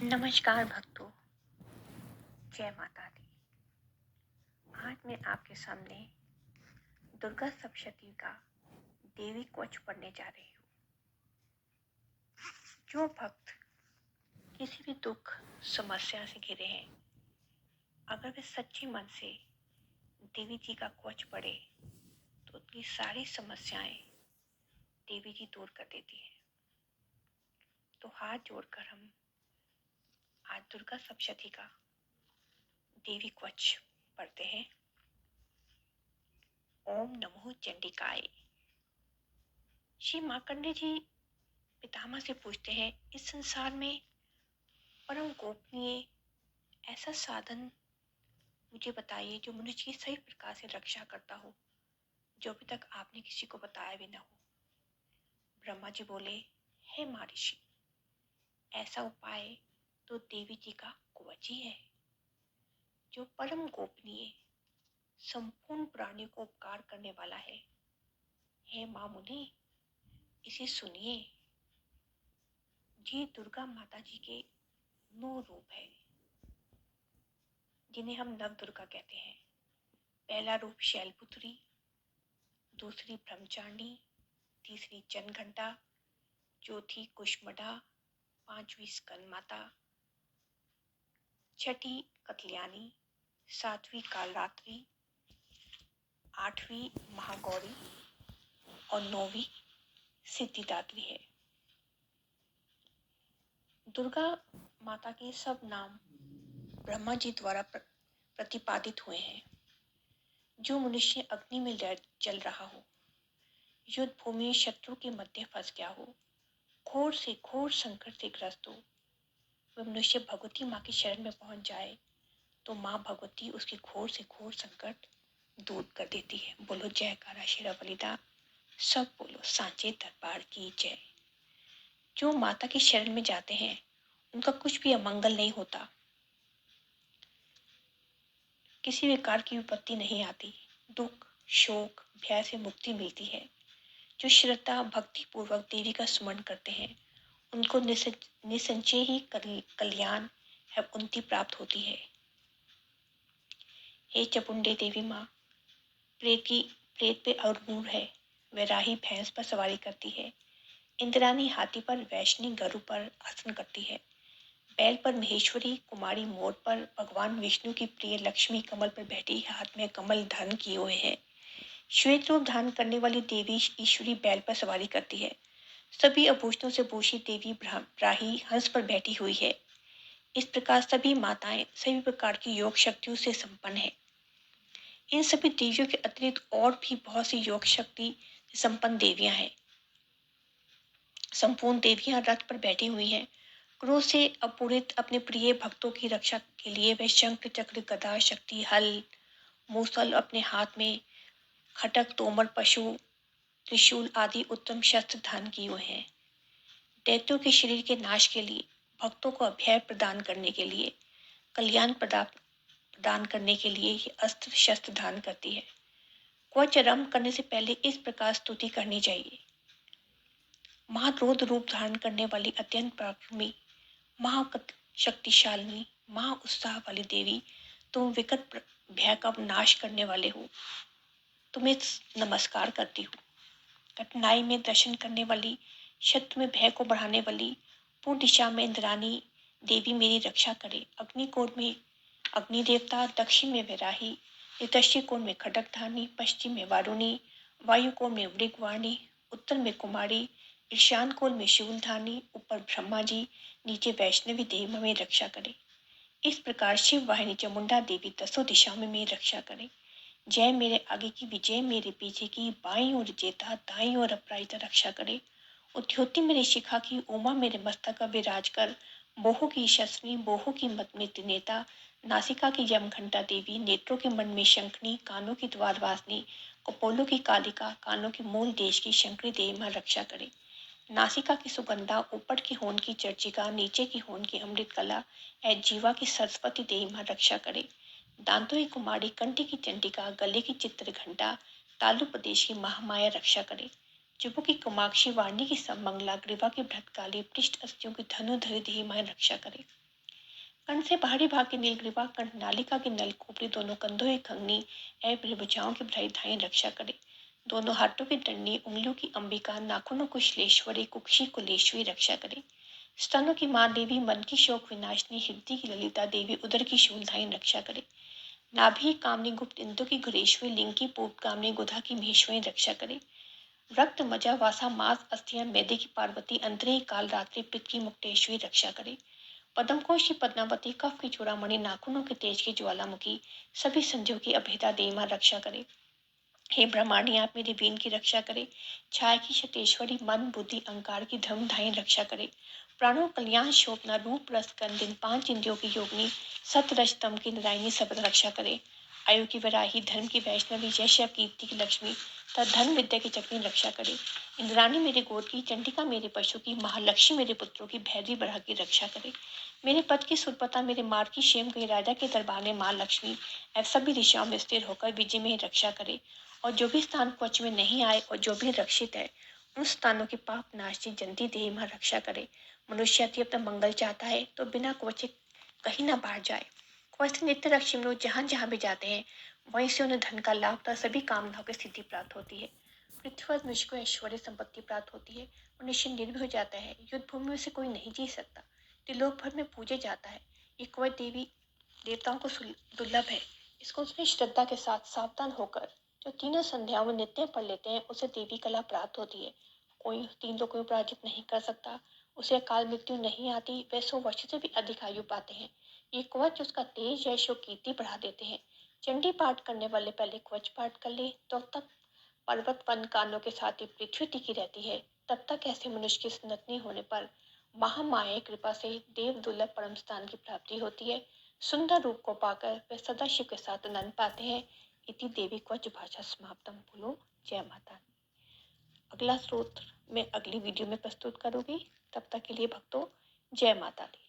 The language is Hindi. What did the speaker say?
नमस्कार भक्तों, जय माता दी। आज मैं आपके सामने दुर्गा सप्तशती का देवी कवच पढ़ने जा रही हूँ। जो भक्त किसी भी दुख समस्या से घिरे हैं, अगर वे सच्चे मन से देवी जी का कवच पढ़े तो उनकी सारी समस्याएं देवी जी दूर कर देती हैं। तो हाथ जोड़कर हम आज दुर्गा सप्तशती का देवी कवच पढ़ते हैं। ओम नमो चंडिकाय। श्री मार्कंडेय जी पितामह से पूछते हैं, इस संसार में परम गोपनीय ऐसा साधन मुझे बताइए जो मनुष्य की सही प्रकार से रक्षा करता हो, जो अभी तक आपने किसी को बताया भी ना हो। ब्रह्मा जी बोले, हे महर्षि, ऐसा उपाय तो देवी जी का कवच ही है, जो परम गोपनीय संपूर्ण प्राणियों को उपकार करने वाला है। हे मां मुनि, इसे सुनिए। जी दुर्गा माता जी के 9 रूप है, जिन्हें हम नव दुर्गा कहते हैं। पहला रूप शैलपुत्री, दूसरी ब्रह्मचारिणी, तीसरी चंद्रघंटा, चौथी कुष्मंडा, पांचवी स्कंद माता, छठी कत्यायनी, सातवीं कालरात्रि, आठवीं महागौरी और नौवीं सिद्धिदात्री है। दुर्गा माता के सब नाम ब्रह्मा जी द्वारा प्रतिपादित हुए हैं। जो मनुष्य अग्नि में जल रहा हो, युद्ध भूमि शत्रु के मध्य फंस गया हो, घोर से घोर संकट से ग्रस्त हो, वह मनुष्य भगवती माँ की शरण में पहुंच जाए तो माँ भगवती उसकी घोर से घोर संकट दूर कर देती है। बोलो जयकारा शेरा बलिदा, सब बोलो सांचे दरबार की जय। जो माता की शरण में जाते हैं उनका कुछ भी अमंगल नहीं होता, किसी भी प्रकार की विपत्ति नहीं आती, दुख शोक भय से मुक्ति मिलती है। जो श्रद्धा भक्ति पूर्वक देवी का स्मरण करते हैं उनको निसंचय ही कल्याण एवं उन्नति प्राप्त होती है। हे चपुंडे देवी माँ, प्रेत पे अरूर है, वह राही भैंस पर सवारी करती है, इंद्रानी हाथी पर, वैष्णी गरु पर आसन करती है, बैल पर महेश्वरी, कुमारी मोर पर, भगवान विष्णु की प्रिय लक्ष्मी कमल पर बैठी हाथ में कमल धारण किए हुए है। श्वेत रूप धारण करने वाली देवी ईश्वरी बैल पर सवारी करती है। सभी आभूषणों से भूषित देवी ब्राही हंस पर बैठी हुई है। इस प्रकार सभी माताएं सभी प्रकार की योग शक्तियों से संपन्न है। इन सभी देवियों के अतिरिक्त और भी बहुत सी योग शक्ति संपन्न देवियां हैं। संपूर्ण देवियां रथ पर बैठी हुई हैं। क्रोध से अपूरित अपने प्रिय भक्तों की रक्षा के लिए वे शंख चक्र गदा शक्ति हल मूसल अपने हाथ में खटक तोमर पशु त्रिशूल आदि उत्तम शस्त्र धारण किए हुए हैं। दैत्यों के शरीर के नाश के लिए, भक्तों को अभय प्रदान करने के लिए, कल्याण प्रदान करने के लिए ये अस्त्र शस्त्र धारण करती है। कवच आरंभ करने से पहले इस प्रकार स्तुति करनी चाहिए। महाक्रोध रूप धारण करने वाली अत्यंत पराक्रमी महाशक्तिशालिनी महा उत्साह वाली देवी, तुम विकट भय का नाश करने वाले हो, तुम्हें नमस्कार करती हूँ। कठिनाई में दर्शन करने वाली, शत्रु में भय को बढ़ाने वाली, पूर्व दिशा में इंद्रानी देवी मेरी रक्षा करे। अग्निकोण में अग्नि देवता, दक्षिण में वैराही, दक्षिण कोण में खड्गधानी, पश्चिम में वारुणी, वायु कोण में मृगवाणी, उत्तर में कुमारी, ईशान कोण में शूलधानी, ऊपर ब्रह्मा जी, नीचे वैष्णवी देवी में रक्षा करे। इस प्रकार शिव वाहिनी चामुंडा देवी दसों दिशाओं में मेरी रक्षा करे। जय मेरे आगे की विजय मेरे पीछे की, बाईं ओर जेता दाईं ओर अपराजिता रक्षा करे। उद्योति मेरे शिखा की, उमा मेरे मस्तक का विराज कर। बोहो की शस्नी, बोहो की मत में त्रिनेता, नासिका की यम घंटा देवी, नेत्रों के मन में शंखनी, कानों की द्वार वासनी, कपोलों की कालिका, कानों के मूल देश की शंकरी देवी मां रक्षा करे। नासिका की सुगंधा, ऊपर की होन की चर्चिका, नीचे की होन की अमृत कला, जीवा की सरस्वती देवी मां रक्षा करे। दांतों की कुमारी, कंठी की चंडिका, गले की चित्र घंटा, तालु प्रदेश की महामाया रक्षा करे। जुबों की कुमाक्षी, वाणी की समंगला, ग्रीवा की भ्रतकाली, पृष्ठ अस्थियों की धनुधर देवी मां रक्षा करे। कंठ से बाहरी भाग की नीलग्रीवा, कंठ नालिका की नल खोपड़ी, दोनों कंधों की खंगनी एवं भुजाओं की बधाई धाई रक्षा करे। दोनों हाथों की दंडी, उंगलियों की अंबिका, नाखूनों को श्लेश्वरी, कुक्षी कुलेश्वरी रक्षा करे। स्तनों की मां देवी, मन की शोक विनाशिनी, हृदय की ललिता देवी, उदर की शूलधाई रक्षा करे। नाभि कामनी गुप्त इंदु की घुरेश्वरी, लिंग की पूर्व कामनी गुधा की महेश्वरी रक्षा करे। रक्त मजा वासा मांस अस्थियां मैदे की पार्वती, अंतरे काल रात्रि पित्त की मुक्तेश्वरी रक्षा करे। पद्मकोश की पद्मावती, कफ की चूड़ामणि, नाखूनों के तेज की ज्वालामुखी, सभी संधियों की अभेदा देवी मां रक्षा करे। हे ब्रह्मांडी, आप मेरी बीन की रक्षा करे। छाया की शतेश्वरी, मन बुद्धि अहंकार की धर्मधाई रक्षा करे। प्राणों कल्याण शोभना, रूप रस गंधिन, पांच इंद्रियों की योगिनी, सत रज तम की नारायणी सब रक्षा करे। आयु की वराही, धर्म की वैष्णवी, यश कीर्ति की लक्ष्मी तथा धन विद्या की चक्री रक्षा करे। इंद्राणी मेरे गोद की, चंडिका मेरे पशु की, महालक्ष्मी मेरे पुत्रों की, भैरवी बरहा की रक्षा करे। मेरे पद की सुरपता, मेरे मार्ग की क्षेम गई, राजा के दरबार में माँ लक्ष्मी एवं सभी दिशाओं में स्थिर होकर विजय में रक्षा करे। और जो भी स्थान कवच में नहीं आए और जो भी रक्षित है, उन स्थानों की पाप नाशी जंती देवी मां रक्षा करे। मनुष्य यदि अपना मंगल चाहता है तो बिना कवच कहीं ना बाहर जाए। कवच से नित्य रक्षी लोग जहां जहां भी जाते हैं, वहीं से उन्हें धन का लाभ तथा सभी कामनाओं की सिद्धि प्राप्त होती है। पृथ्वी पर मनुष्य को ऐश्वर्य संपत्ति प्राप्त होती है। मनुष्य निर्भय हो जाता है, युद्ध भूमि में से कोई नहीं जीत सकता, त्रिलोक भर में पूजे जाता है। ये कवच देवी देवताओं को दुर्लभ है। इसको उसने श्रद्धा के साथ सावधान होकर जो तीनों संध्याओं में नित्य पढ़ लेते हैं, उसे देवी कला प्राप्त होती है। कोई तीन लोगों को पराजित नहीं कर सकता, उसे अकाल मृत्यु नहीं आती, वे 100 वर्ष से भी अधिक आयु पाते हैं। ये कवच उसका तेज यश और कीर्ति बढ़ा देते हैं। चंडी पाठ करने वाले पहले कवच पाठ कर ले तो तक पर्वत वन कानों के साथ ही पृथ्वी टिकी रहती है। तब तक ऐसे मनुष्य के स्नत नहीं होने पर महामाया कृपा से देव दुर्लभ परम स्थान की प्राप्ति होती है। सुंदर रूप को पाकर वे सदाशिव के साथ आनंद पाते हैं। इति देवी क्वच भाषा समाप्तम। बोलो जय माता। अगला स्त्रोत्र मैं अगली वीडियो में प्रस्तुत करूंगी। तब तक के लिए भक्तों, जय माता दी।